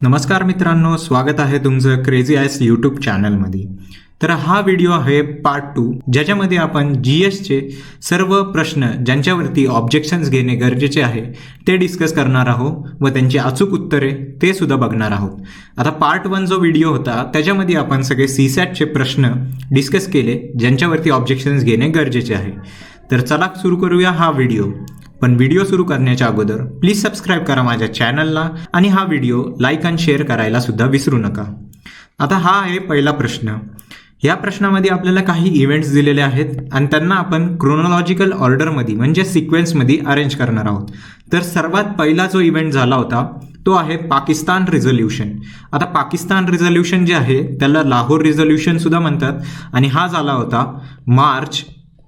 नमस्कार मित्रांनो, स्वागत आहे तुमचं क्रेझी आयस यूट्यूब चॅनलमध्ये. तर हा व्हिडिओ आहे पार्ट 2, ज्याच्यामध्ये आपण जीएसचे सर्व प्रश्न ज्यांच्यावरती ऑब्जेक्शन्स घेणे गरजेचे आहे ते डिस्कस करणार आहोत व त्यांची अचूक उत्तरे ते सुद्धा बघणार आहोत. आता पार्ट 1 जो व्हिडिओ होता त्याच्यामध्ये आपण सगळे सीसॅटचे प्रश्न डिस्कस केले ज्यांच्यावरती ऑब्जेक्शन्स घेणे गरजेचे आहे. तर चला सुरू करूया हा व्हिडिओ. पण व्हिडिओ सुरू करण्याच्या अगोदर प्लीज सबस्क्राईब करा माझ्या चॅनलला आणि हा व्हिडिओ लाईक आणि शेअर करायला सुद्धा विसरू नका. आता हा आहे पहिला प्रश्न. या प्रश्नामध्ये आपल्याला काही इव्हेंट्स दिलेले आहेत आणि त्यांना आपण क्रोनॉलॉजिकल ऑर्डरमध्ये म्हणजे सिक्वेन्समध्ये अरेंज करणार आहोत. तर सर्वात पहिला जो इव्हेंट झाला होता तो आहे पाकिस्तान रिझोल्युशन. आता पाकिस्तान रिझोल्युशन जे आहे त्याला लाहोर रिझोल्युशन सुद्धा म्हणतात आणि हा झाला होता मार्च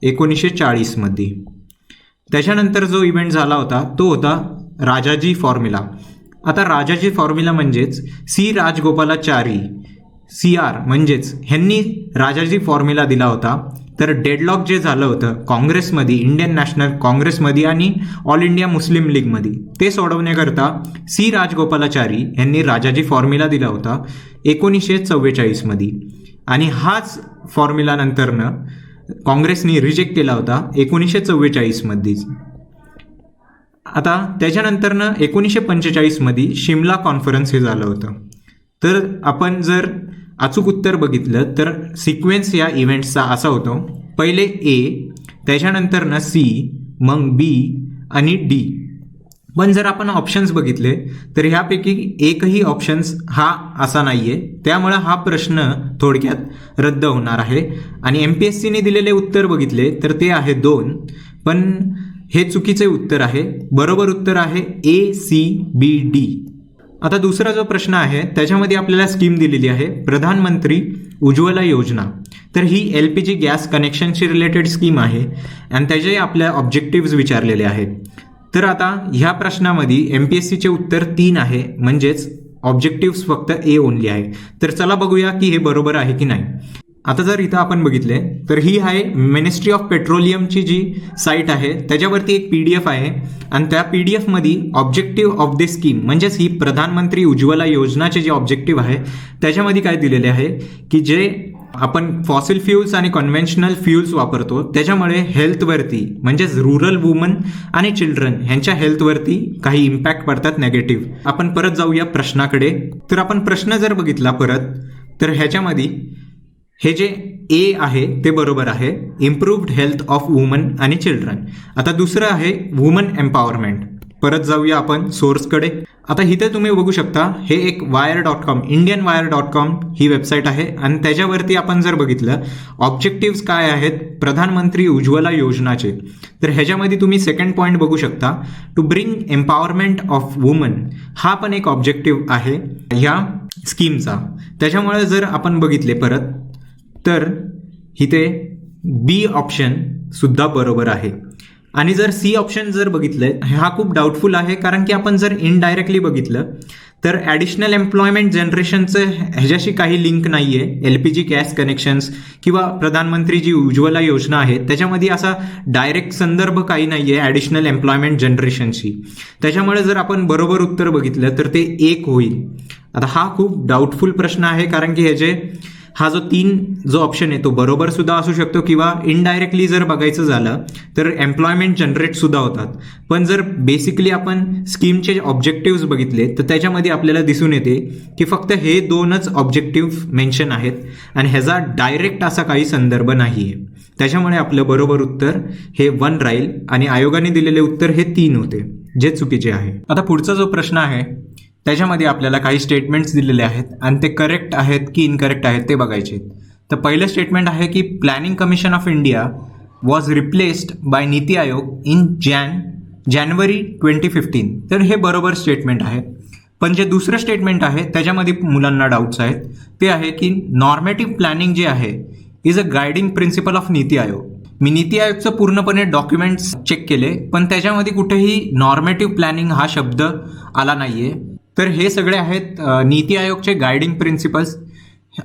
1940 मध्ये. त्याच्यानंतर जो इव्हेंट झाला होता तो होता राजाजी फॉर्म्युला. आता राजाजी फॉर्म्युला म्हणजेच सी राजगोपालाचारी CR म्हणजेच ह्यांनी राजाजी फॉर्म्युला दिला होता. तर डेडलॉक जे झालं होतं काँग्रेसमध्ये, इंडियन नॅशनल काँग्रेसमध्ये आणि ऑल इंडिया मुस्लिम लीगमध्ये, ते सोडवण्याकरता सी राजगोपालाचारी यांनी राजाजी फॉर्म्युला दिला होता 1944 मध्ये. आणि हाच फॉर्म्युला नंतरनं काँग्रेसने रिजेक्ट केला होता 1944 मध्येच. आता त्याच्यानंतरनं 1945 मध्ये शिमला कॉन्फरन्स हे झालं होतं. तर आपण जर अचूक उत्तर बघितलं तर सिक्वेन्स या इव्हेंट्सचा असा होतो, पहिले A, त्याच्यानंतरनं C, मग B आणि D. पण जर आपण ऑप्शन्स बघितले तर ह्यापैकी एकही ऑप्शन्स हा असा नाहीये, त्यामुळे हा प्रश्न थोडक्यात रद्द होणार आहे. आणि MPSCने दिलेले उत्तर बघितले तर ते आहे 2, पण हे चुकीचे उत्तर आहे. बरोबर उत्तर आहे ACBD. आता दुसरा जो प्रश्न आहे त्याच्यामध्ये आपल्याला स्कीम दिलेली आहे प्रधानमंत्री उज्ज्वला योजना. तर ही LPG गॅस कनेक्शनशी रिलेटेड स्कीम आहे आणि त्याचे आपल्या ऑब्जेक्टिव्ह विचारलेले आहेत. तर आता ह्या प्रश्नामध्ये MPSCचे उत्तर 3 आहे, म्हणजेच ऑब्जेक्टिव्ह फक्त A ओनली आहे. तर चला बघूया की हे बरोबर आहे की नाही. आता जर इथं आपण बघितले तर ही आहे मिनिस्ट्री ऑफ पेट्रोलियमची जी साईट आहे त्याच्यावरती एक PDF आहे आणि त्या PDF मध्ये ऑब्जेक्टिव्ह ऑफ दिस स्कीम म्हणजेच ही प्रधानमंत्री उज्ज्वला योजनाचे जे ऑब्जेक्टिव्ह आहे त्याच्यामध्ये काय दिलेले आहे की जे आपण फॉसिल फ्युल्स आणि कन्व्हेन्शनल फ्युल्स वापरतो त्याच्यामुळे हेल्थवरती म्हणजेच रुरल वुमन आणि चिल्ड्रन ह्यांच्या हेल्थवरती काही इम्पॅक्ट पडतात नेगेटिव्ह. आपण परत जाऊया प्रश्नाकडे. तर आपण प्रश्न जर बघितला परत तर ह्याच्यामध्ये हे जे A आहे ते बरोबर आहे, इम्प्रूव्ड हेल्थ ऑफ वुमन आणि चिल्ड्रन. आता दुसरं आहे वुमन एम्पॉवरमेंट. परत जाऊया आपण सोर्सकडे. आता इथे तुम्ही बघू शकता हे एक wire.com इंडियन wire.com ही वेबसाईट आहे आणि त्याच्यावरती आपण जर बघितलं ऑब्जेक्टिव्ह काय आहेत प्रधानमंत्री उज्ज्वला योजनाचे, तर ह्याच्यामध्ये तुम्ही सेकंड पॉईंट बघू शकता to bring empowerment of woman. हा पण एक ऑब्जेक्टिव्ह आहे ह्या स्कीमचा. त्याच्यामुळे जर आपण बघितले परत तर इथे B ऑप्शन सुद्धा बरोबर आहे. आणि जर C ऑप्शन जर बघितलं हा खूप डाऊटफुल आहे, कारण की आपण जर इनडायरेक्टली बघितलं तर ॲडिशनल एम्प्लॉयमेंट जनरेशनचं ह्याच्याशी काही लिंक नाही आहे. LPG गॅस कनेक्शन्स किंवा प्रधानमंत्री जी उज्ज्वला योजना आहे त्याच्यामध्ये असा डायरेक्ट संदर्भ काही नाही आहे ॲडिशनल एम्प्लॉयमेंट जनरेशनशी. त्याच्यामुळे जर आपण बरोबर उत्तर बघितलं तर ते 1 होईल. आता हा खूप डाऊटफुल प्रश्न आहे, कारण की ह्याचे हा जो 3 जो ऑप्शन आहे तो बरोबर सुद्धा असू शकतो किंवा इनडायरेक्टली जर बघायचं झालं तर एम्प्लॉयमेंट जनरेट सुद्धा होतात. पण जर बेसिकली आपण स्कीमचे ऑब्जेक्टिव्ह बघितले तर त्याच्यामध्ये आपल्याला दिसून येते की फक्त हे 2च ऑब्जेक्टिव्ह मेन्शन आहेत आणि ह्याचा डायरेक्ट असा काही संदर्भ नाही आहे. त्याच्यामुळे आपलं बरोबर उत्तर हे 1 राहील आणि आयोगाने दिलेले उत्तर हे 3 होते, जे चुकीचे आहे. आता पुढचा जो प्रश्न आहे त्याच्यामध्ये आपल्याला काही स्टेटमेंट्स दिलेले आहेत आणि ते करेक्ट आहेत की इनकरेक्ट आहेत ते बघायचे. तर पहिलं स्टेटमेंट आहे की planning commission of India was replaced by NITI Aayog in जानेवारी 2015. तर हे बरोबर स्टेटमेंट आहे. पण जे दुसरं स्टेटमेंट आहे त्याच्यामध्ये मुलांना डाऊट्स आहेत. ते आहे की नॉर्मेटिव्ह प्लॅनिंग जे आहे is a guiding principle of NITI Aayog. मी नीती आयोगचं पूर्णपणे डॉक्युमेंट्स चेक केले पण त्याच्यामध्ये कुठेही नॉर्मेटिव्ह प्लॅनिंग हा शब्द आला नाहीये. तर हे सगळे आहेत नीती आयोगचे गायडिंग प्रिन्सिपल्स.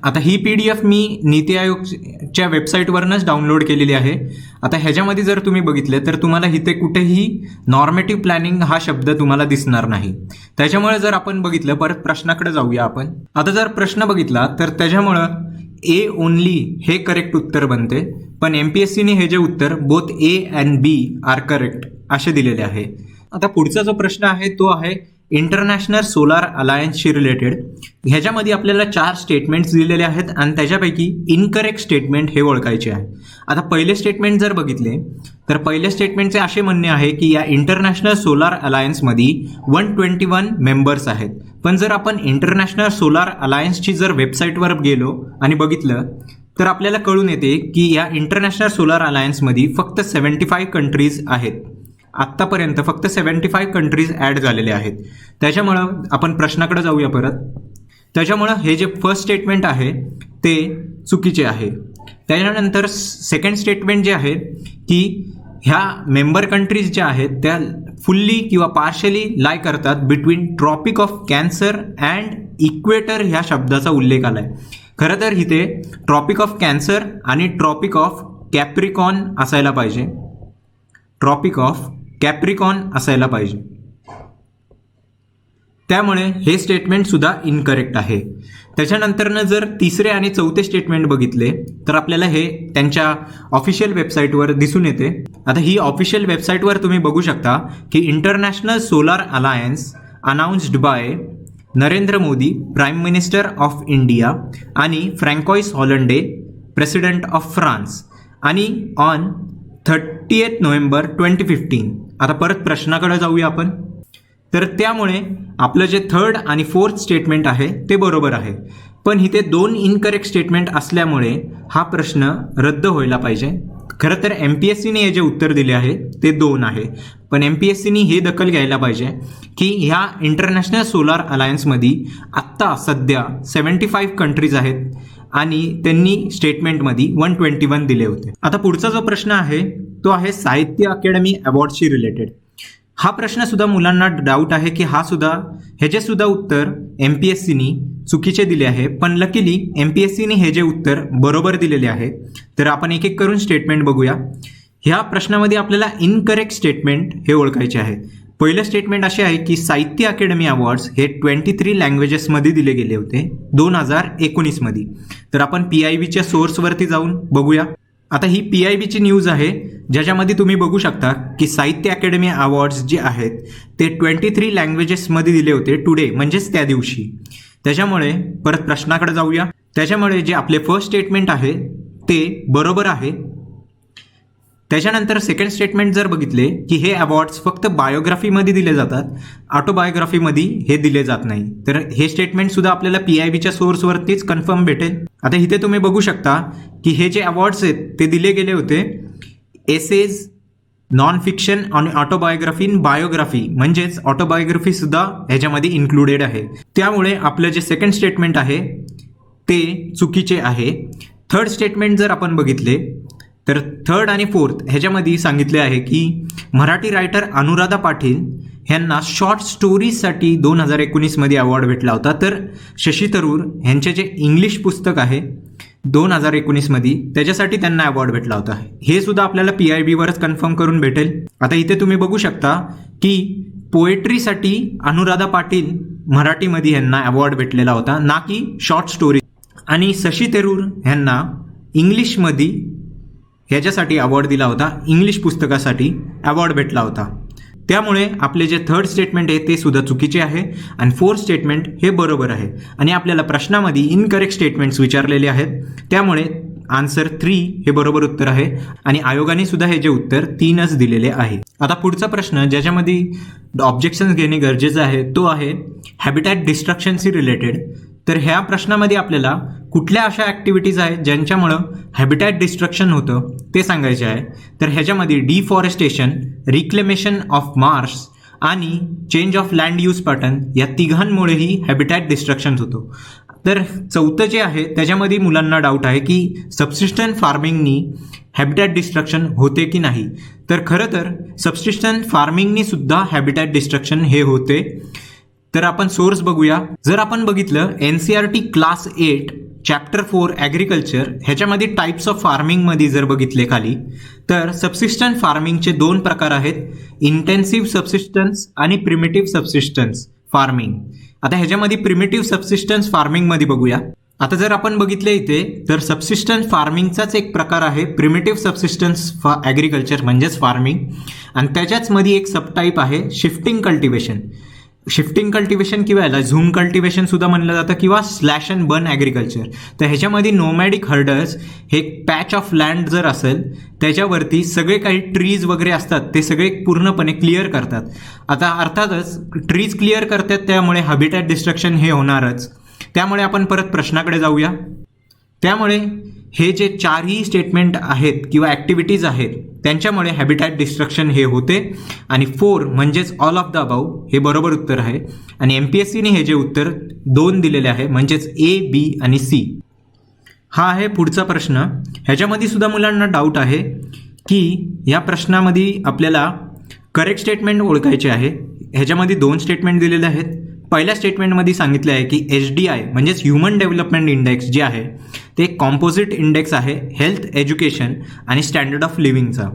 आता ही PDF मी नीती आयोगच्या वेबसाईटवरूनच डाउनलोड केलेली आहे. आता ह्याच्यामध्ये जर तुम्ही बघितलं तर तुम्हाला इथे कुठेही नॉर्मेटिव्ह प्लॅनिंग हा शब्द तुम्हाला दिसणार नाही. त्याच्यामुळे जर आपण बघितलं, परत प्रश्नाकडे जाऊया आपण. आता जर प्रश्न बघितला तर त्याच्यामुळं ए ओनली हे करेक्ट उत्तर बनते, पण MPSCने हे जे उत्तर both A and B are correct असे दिलेले आहे. आता पुढचा जो प्रश्न आहे तो आहे इंटरनॅशनल सोलार अलायन्सशी रिलेटेड. ह्याच्यामध्ये आपल्याला 4 स्टेटमेंट्स दिलेले आहेत आणि त्याच्यापैकी इनकरेक्ट स्टेटमेंट हे ओळखायचे आहे. आता पहिले स्टेटमेंट जर बघितले तर पहिल्या स्टेटमेंटचे असे म्हणणे आहे की या इंटरनॅशनल सोलार अलायन्समध्ये 121 मेंबर्स आहेत. पण जर आपण इंटरनॅशनल सोलार अलायन्सची जर वेबसाईटवर गेलो आणि बघितलं तर आपल्याला कळून येते की या इंटरनॅशनल सोलार अलायन्समध्ये फक्त 75 कंट्रीज आहेत. आत्तापर्यंत फक्त 75 कंट्रीज ॲड झालेले आहेत. त्याच्यामुळं आपण प्रश्नाकडे जाऊया परत. त्याच्यामुळं हे जे फर्स्ट स्टेटमेंट आहे ते चुकीचे आहे. त्याच्यानंतर सेकंड स्टेटमेंट जे आहे की ह्या मेंबर कंट्रीज ज्या आहेत त्या फुल्ली किंवा पार्शली लाय करतात between Tropic of Cancer and equator ह्या शब्दाचा उल्लेख आला आहे. खरं तर इथे ट्रॉपिक ऑफ कॅन्सर आणि ट्रॉपिक ऑफ कॅप्रिकॉन असायला पाहिजे. ट्रॉपिक ऑफ कॅप्रिकॉन असायला पाहिजे. त्यामुळे हे स्टेटमेंट सुद्धा इनकरेक्ट आहे. त्याच्यानंतरनं जर तिसरे आणि चौथे स्टेटमेंट बघितले तर आपल्याला हे त्यांच्या ऑफिशियल वेबसाईटवर दिसून येते. आता ही ऑफिशियल वेबसाईटवर तुम्ही बघू शकता की International Solar Alliance announced by Narendra Modi prime minister of India आणि François Hollande president of France आणि ऑन 30 नोव्हेंबर 2015. आता परत प्रश्नाकडे जाऊया आपण. तर त्यामुळे आपलं जे थर्ड आणि फोर्थ स्टेटमेंट आहे ते बरोबर आहे, पण इथे 2 इनकरेक्ट स्टेटमेंट असल्यामुळे हा प्रश्न रद्द व्हायला पाहिजे. खरं तर MPSCने हे जे उत्तर दिले आहे ते 2 आहे, पण MPSCने हे दखल घ्यायला पाहिजे की ह्या इंटरनॅशनल सोलार अलायन्समध्ये आत्ता सध्या 75 कंट्रीज आहेत आणि त्यांनी स्टेटमेंटमध्ये 121 दिले होते. आता पुढचा जो प्रश्न आहे तो आहे साहित्य अकॅडमी अवॉर्डशी रिलेटेड. हा प्रश्न सुद्धा मुलांना डाऊट आहे की ह्याचे सुद्धा उत्तर MPSCने चुकीचे दिले आहे, पण लकीली MPSCने हे जे उत्तर बरोबर दिलेले आहे. तर आपण एक एक करून स्टेटमेंट बघूया. ह्या प्रश्नामध्ये आपल्याला इनकरेक्ट स्टेटमेंट हे ओळखायचे आहे. पहिलं स्टेटमेंट असे आहे की साहित्य अकॅडमी अवॉर्ड्स हे 23 लँग्वेजेसमध्ये दिले गेले होते 2019 मध्ये. तर आपण PIBच्या सोर्सवरती जाऊन बघूया. आता ही PIBची न्यूज आहे ज्याच्यामध्ये तुम्ही बघू शकता की साहित्य अकॅडमी अवॉर्ड्स जे आहेत ते 23 लँग्वेजेसमध्ये दिले होते टुडे, म्हणजेच त्या दिवशी. त्याच्यामुळे परत प्रश्नाकडे जाऊया. त्याच्यामुळे जे आपले फर्स्ट स्टेटमेंट आहे ते बरोबर आहे. त्याच्यानंतर सेकंड स्टेटमेंट जर बघितले की हे अवॉर्ड्स फक्त बायोग्राफीमध्ये दिले जातात, ऑटोबायोग्राफीमध्ये हे दिले जात नाही. तर हे स्टेटमेंट सुद्धा आपल्याला PIBच्या सोर्सवरतीच कन्फर्म भेटेल. आता इथे तुम्ही बघू शकता की हे जे अवॉर्ड्स आहेत ते दिले गेले होते एसेज, नॉन फिक्शन आणि ऑटोबायोग्राफी इन बायोग्राफी, म्हणजेच ऑटोबायोग्राफी सुद्धा ह्याच्यामध्ये इन्क्लुडेड आहे. त्यामुळे आपलं जे सेकंड स्टेटमेंट आहे ते चुकीचे आहे. थर्ड स्टेटमेंट जर आपण बघितले तर थर्ड आणि फोर्थ ह्याच्यामध्ये सांगितले आहे की मराठी रायटर अनुराधा पाटील ह्यांना शॉर्ट स्टोरीजसाठी 2019 मध्ये अवॉर्ड भेटला होता. तर शशी थरूर ह्यांचे जे इंग्लिश पुस्तक आहे 2019 मध्ये त्याच्यासाठी त्यांना अवॉर्ड भेटला होता. हे सुद्धा आपल्याला PIBवरच कन्फर्म करून भेटेल. आता इथे तुम्ही बघू शकता की पोएट्रीसाठी अनुराधा पाटील मराठीमध्ये ह्यांना अवॉर्ड भेटलेला होता, ना की शॉर्ट स्टोरी. आणि शशी थरूर ह्यांना इंग्लिशमध्ये ह्याच्यासाठी अवॉर्ड दिला होता, इंग्लिश पुस्तकासाठी अवॉर्ड भेटला होता. त्यामुळे आपले जे थर्ड स्टेटमेंट आहे ते सुद्धा चुकीचे आहे आणि फोर्थ स्टेटमेंट हे बरोबर आहे. आणि आपल्याला प्रश्नामध्ये इनकरेक्ट स्टेटमेंट्स विचारलेले आहेत, त्यामुळे आन्सर 3 हे बरोबर उत्तर आहे. आणि आयोगाने सुद्धा हे जे उत्तर 3च दिलेले आहे. आता पुढचा प्रश्न ज्याच्यामध्ये ऑब्जेक्शन्स घेणे गरजेचं आहे तो आहे हॅबिटॅट डिस्ट्रक्शनशी रिलेटेड. तर ह्या प्रश्नामध्ये आपल्याला कुठल्या अशा ॲक्टिव्हिटीज आहेत ज्यांच्यामुळं हॅबिटॅट डिस्ट्रक्शन होतं ते सांगायचे आहे. तर ह्याच्यामध्ये डिफॉरेस्टेशन, रिक्लेमेशन ऑफ मार्श आणि change of land use pattern या तिघांमुळेही हॅबिटॅट डिस्ट्रक्शन होतो. तर चौथं जे आहे त्याच्यामध्ये मुलांना डाऊट आहे की सबसिस्टंट फार्मिंगनी हॅबिटॅट डिस्ट्रक्शन होते की नाही. तर खरं तर सबसिस्टंट फार्मिंगनी सुद्धा हॅबिटॅट डिस्ट्रक्शन हे होते. तर आपण सोर्स बघूया. जर आपण बघितलं NCERT क्लास 8 चॅप्टर 4 ॲग्रिकल्चर ह्याच्यामध्ये टाईप्स ऑफ फार्मिंगमध्ये जर बघितले खाली तर सबसिस्टन्स फार्मिंगचे 2 प्रकार आहेत, इंटेन्सिव्ह सबसिस्टन्स आणि प्रिमिटिव्ह सबसिस्टन्स फार्मिंग. आता ह्याच्यामध्ये प्रिमिटिव्ह सबसिस्टन्स फार्मिंगमध्ये बघूया. आता जर आपण बघितले इथे तर सबसिस्टन्स फार्मिंगचाच एक प्रकार आहे प्रिमिटिव्ह सबसिस्टन्स ॲग्रिकल्चर म्हणजेच फार्मिंग, आणि त्याच्याच मध्ये एक सबटाईप आहे शिफ्टिंग कल्टिवेशन. शिफ्टिंग कल्टिवेशन किंवा याला झूम कल्टिवेशन सुद्धा म्हणलं जातं किंवा स्लॅश अँड बर्न ॲग्रिकल्चर. तर ह्याच्यामध्ये नोमॅडिक हर्डर्स हे पॅच ऑफ लँड जर असेल त्याच्यावरती सगळे काही ट्रीज वगैरे असतात ते सगळे पूर्णपणे क्लिअर करतात. आता अर्थातच ट्रीज क्लिअर करतात त्यामुळे हॅबिटॅट डिस्ट्रक्शन हे होणारच. त्यामुळे आपण परत प्रश्नाकडे जाऊया. त्यामुळे हे जे 4ही स्टेटमेंट आहेत किंवा ॲक्टिव्हिटीज आहेत त्यांच्यामुळे हॅबिटॅट डिस्ट्रक्शन हे होते, आणि 4 म्हणजेच ऑल ऑफ द अबाव हे बरोबर उत्तर आहे. आणि MPSCने हे जे उत्तर 2 दिलेले आहे म्हणजेच A, B आणि C. हा आहे पुढचा प्रश्न. ह्याच्यामध्ये सुद्धा मुलांना डाऊट आहे की या प्रश्नामध्ये आपल्याला करेक्ट स्टेटमेंट ओळखायचे आहे. ह्याच्यामध्ये 2 स्टेटमेंट दिलेले आहेत. पहिल्या स्टेटमेंटमध्ये सांगितलं आहे की HDI म्हणजेच ह्युमन डेव्हलपमेंट इंडेक्स जे आहे ते कॉम्पोजिट इंडेक्स आहे हेल्थ, एज्युकेशन आणि स्टँडर्ड ऑफ लिव्हिंगचा.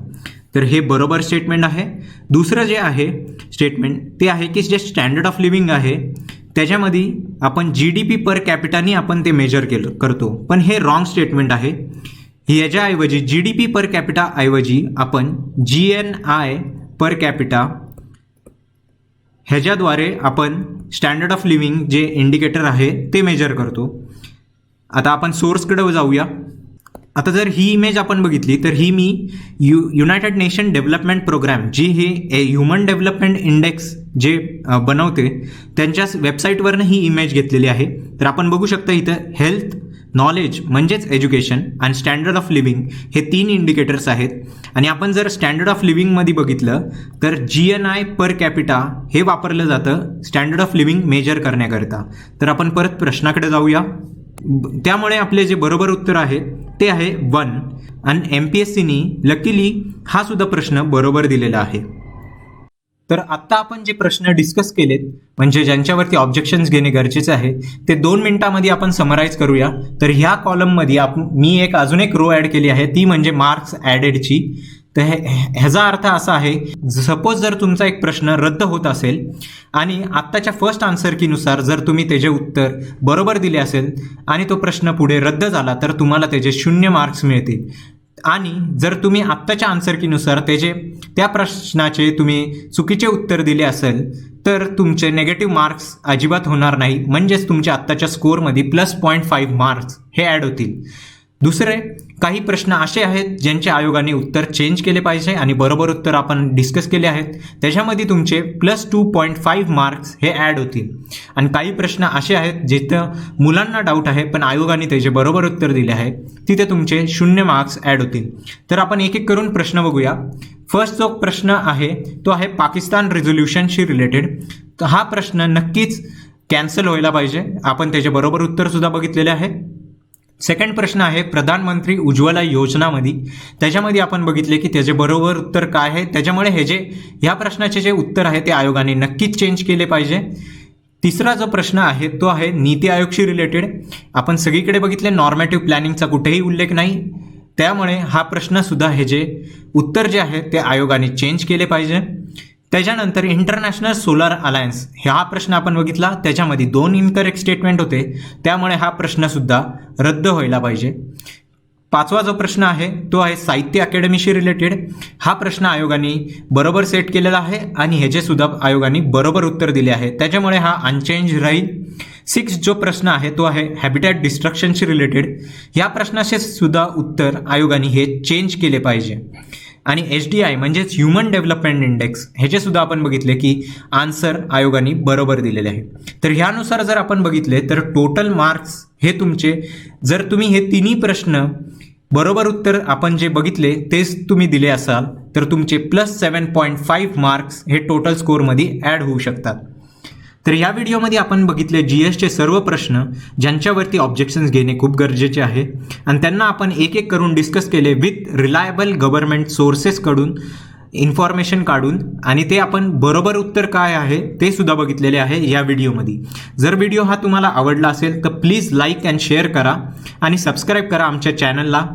तर हे बरोबर स्टेटमेंट आहे. दुसरं जे आहे स्टेटमेंट ते आहे की जे स्टँडर्ड ऑफ लिव्हिंग आहे त्याच्यामध्ये आपण GDP पर कॅपिटानी आपण ते मेजर करतो, पण हे रॉंग स्टेटमेंट आहे. याच्याऐवजी GDP पर कॅपिटा ऐवजी आपण GNI पर कॅपिटा ह्याच्याद्वारे आपण स्टँडर्ड ऑफ लिव्हिंग जे इंडिकेटर आहे ते मेजर करतो. आता आपण सोर्सकडे जाऊया. आता जर ही इमेज आपण बघितली तर ही मी युनायटेड नेशन डेव्हलपमेंट प्रोग्राम जी हे ह्युमन डेव्हलपमेंट इंडेक्स जे बनवते त्यांच्याच वेबसाईटवरनं ही इमेज घेतलेली आहे. तर आपण बघू शकता इथं हेल्थ, नॉलेज म्हणजेच एज्युकेशन आणि स्टँडर्ड ऑफ लिव्हिंग हे 3 इंडिकेटर्स आहेत. आणि आपण जर स्टँडर्ड ऑफ लिव्हिंगमध्ये बघितलं तर GNI पर कॅपिटा हे वापरलं जातं स्टँडर्ड ऑफ लिव्हिंग मेजर करण्याकरिता. तर आपण परत प्रश्नाकडे जाऊया. त्यामुळे आपले जे बरोबर उत्तर आहे ते आहे 1, आणि MPSCनी लकीली हा सुद्धा प्रश्न बरोबर दिलेला आहे. तर आत्ता आपण जे प्रश्न डिस्कस केलेत म्हणजे ज्यांच्यावरती ऑब्जेक्शन्स घेणे गरजेचे आहे ते 2 मिनिटांमध्ये आपण समराईज करूया. तर ह्या कॉलममध्ये मी अजून एक रो ॲड केली आहे, ती म्हणजे मार्क्स ॲडेडची. तर ह्याचा अर्थ असा आहे, सपोज जर तुमचा एक प्रश्न रद्द होत असेल आणि आत्ताच्या फर्स्ट आन्सर कीनुसार जर तुम्ही त्याचे उत्तर बरोबर दिले असेल आणि तो प्रश्न पुढे रद्द झाला तर तुम्हाला त्याचे 0 मार्क्स मिळतील. आणि जर तुम्ही आत्ताच्या आन्सर कीनुसार त्या प्रश्नाचे तुम्ही चुकीचे उत्तर दिले असेल तर तुमचे नेगेटिव्ह मार्क्स अजिबात होणार नाही, म्हणजेच तुमच्या आत्ताच्या स्कोअरमध्ये +0.5 मार्क्स हे ॲड होतील. दुसरे काही प्रश्न असे आहेत ज्यांच्या आयोगाने उत्तर चेंज केले पाहिजे आणि बरोबर उत्तर आपण डिस्कस केले आहेत, त्याच्यामध्ये तुमचे +2.5 मार्क्स हे ॲड होतील. आणि काही प्रश्न असे आहेत जिथं मुलांना डाऊट आहे पण आयोगाने त्याचे बरोबर उत्तर दिले आहे, तिथे तुमचे 0 मार्क्स ॲड होतील. तर आपण एक एक करून प्रश्न बघूया. फर्स्ट जो प्रश्न आहे तो आहे पाकिस्तान रिझोल्युशनशी रिलेटेड. तर हा प्रश्न नक्कीच कॅन्सल व्हायला पाहिजे. आपण त्याचे बरोबर उत्तर सुद्धा बघितलेले आहे. सेकंड प्रश्न आहे प्रधानमंत्री उज्ज्वला योजनामध्ये. त्याच्यामध्ये आपण बघितले की त्याचे बरोबर उत्तर काय आहे, त्याच्यामुळे ह्या प्रश्नाचे जे उत्तर आहे ते आयोगाने नक्कीच चेंज केले पाहिजे. तिसरा जो प्रश्न आहे तो आहे नीती आयोगशी रिलेटेड. आपण सगळीकडे बघितले नॉर्मेटिव्ह प्लॅनिंगचा कुठेही उल्लेख नाही, त्यामुळे हा प्रश्न सुद्धा जे उत्तर जे आहे ते आयोगाने चेंज केले पाहिजे. त्याच्यानंतर इंटरनॅशनल सोलर अलायन्स हा प्रश्न आपण बघितला, त्याच्यामध्ये 2 इनकरेक्ट स्टेटमेंट होते, त्यामुळे हा प्रश्नसुद्धा रद्द व्हायला पाहिजे. 5वा जो प्रश्न आहे तो आहे साहित्य अकॅडमीशी रिलेटेड. हा प्रश्न आयोगाने बरोबर सेट केलेला आहे आणि ह्याचे सुद्धा आयोगाने बरोबर उत्तर दिले आहे, त्याच्यामुळे हा अनचेंज राहील. 6 जो प्रश्न आहे तो आहे हॅबिटॅट डिस्ट्रक्शनशी रिलेटेड. या प्रश्नाचे सुद्धा उत्तर आयोगाने हे चेंज केले पाहिजे. आणि HDI म्हणजेच ह्युमन डेव्हलपमेंट इंडेक्स ह्याचे सुद्धा आपण बघितले की आन्सर आयोगाने बरोबर दिलेले आहे. तर ह्यानुसार जर आपण बघितले तर टोटल मार्क्स हे तुमचे, जर तुम्ही हे 3ही प्रश्न बरोबर उत्तर आपण जे बघितले तेच तुम्ही दिले असाल तर तुमचे +7.5 मार्क्स हे टोटल स्कोअरमध्ये ॲड होऊ शकतात. तर या व्हिडिओमध्ये आपण बघितले GSचे सर्व प्रश्न ज्यांच्यावरती ऑब्जेक्शन्स घेणे खूप गरजेचे आहे आणि त्यांना आपण एक एक करून डिस्कस केले विथ रिलायबल गव्हर्नमेंट सोर्सेसकडून इन्फॉर्मेशन काढून आणि ते आपण बरोबर उत्तर काय आहे ते सुद्धा बघितलेले आहे या व्हिडिओमध्ये. जर व्हिडिओ हा तुम्हाला आवडला असेल तर प्लीज लाईक अँड शेअर करा आणि सबस्क्राईब करा आमच्या चॅनलला